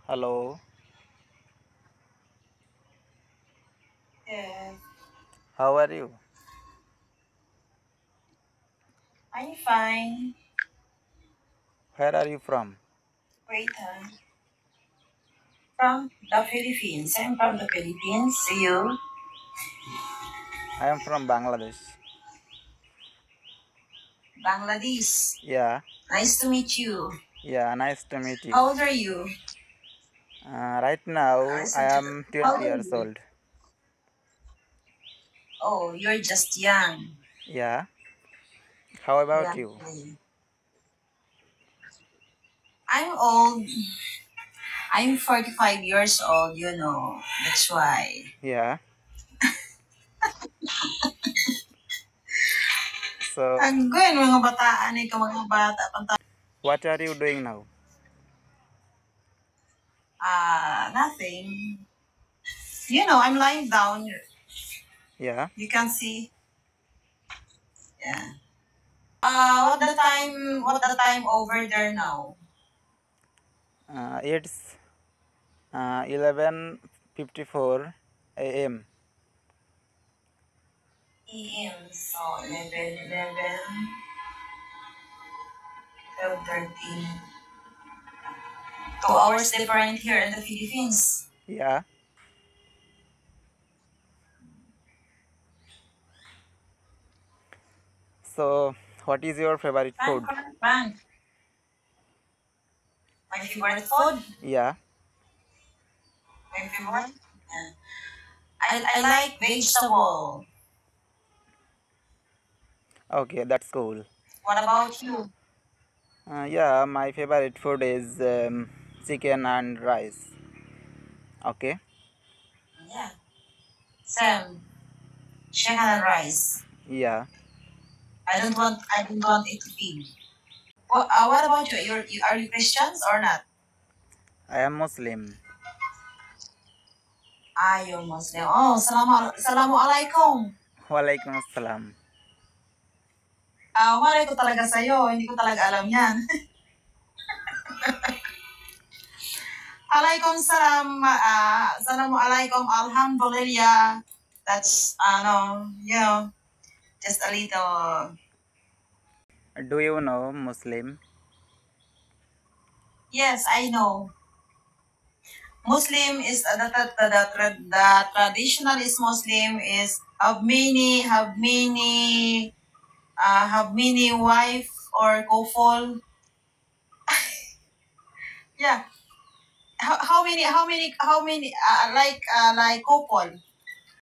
Hello, Yes, how are you? I'm fine. Where are you from? Wait, from the Philippines. I'm from the Philippines. You? I am from Bangladesh. Bangladesh. Yeah, Nice to meet you. yeah, nice to meet you. How old are you? Right now, I Listen to am How 20 old are years you? old. Oh, you're just young. Yeah, how about Young. you? I'm old. I'm 45 years old, you know. That's why. Yeah, so Ang gawin mga bataan ikaw mga bata panta. what are you doing now? Nothing. You know, I'm lying down. Yeah, You can see. Yeah. What the time over there now? it's 11:54 a.m. AM. So 11, 12, 13. 2 hours different here in the Philippines. Yeah, so what is your favorite Frank, food? Frank, Frank. My favorite food? Yeah, My favorite? Yeah. I like vegetable. okay, that's cool. What about you? Yeah, my favorite food is chicken and rice. Okay, Yeah. Same. Chicken and rice. yeah, I don't want it to pig. What about you? Are you Christians or not? I am Muslim. You're Muslim. Oh, salamu alaikum. Walaikum assalam. Malay ko talaga sa'yo. Hindi ko talaga alam yan. Alaikum salam. Salamu alaikum. Alhamdulillah. That's, no, you know, just a little. Do you know Muslim? Yes, I know. Muslim is the traditionalist Muslim is have many wife or couple. Yeah. How many like couple?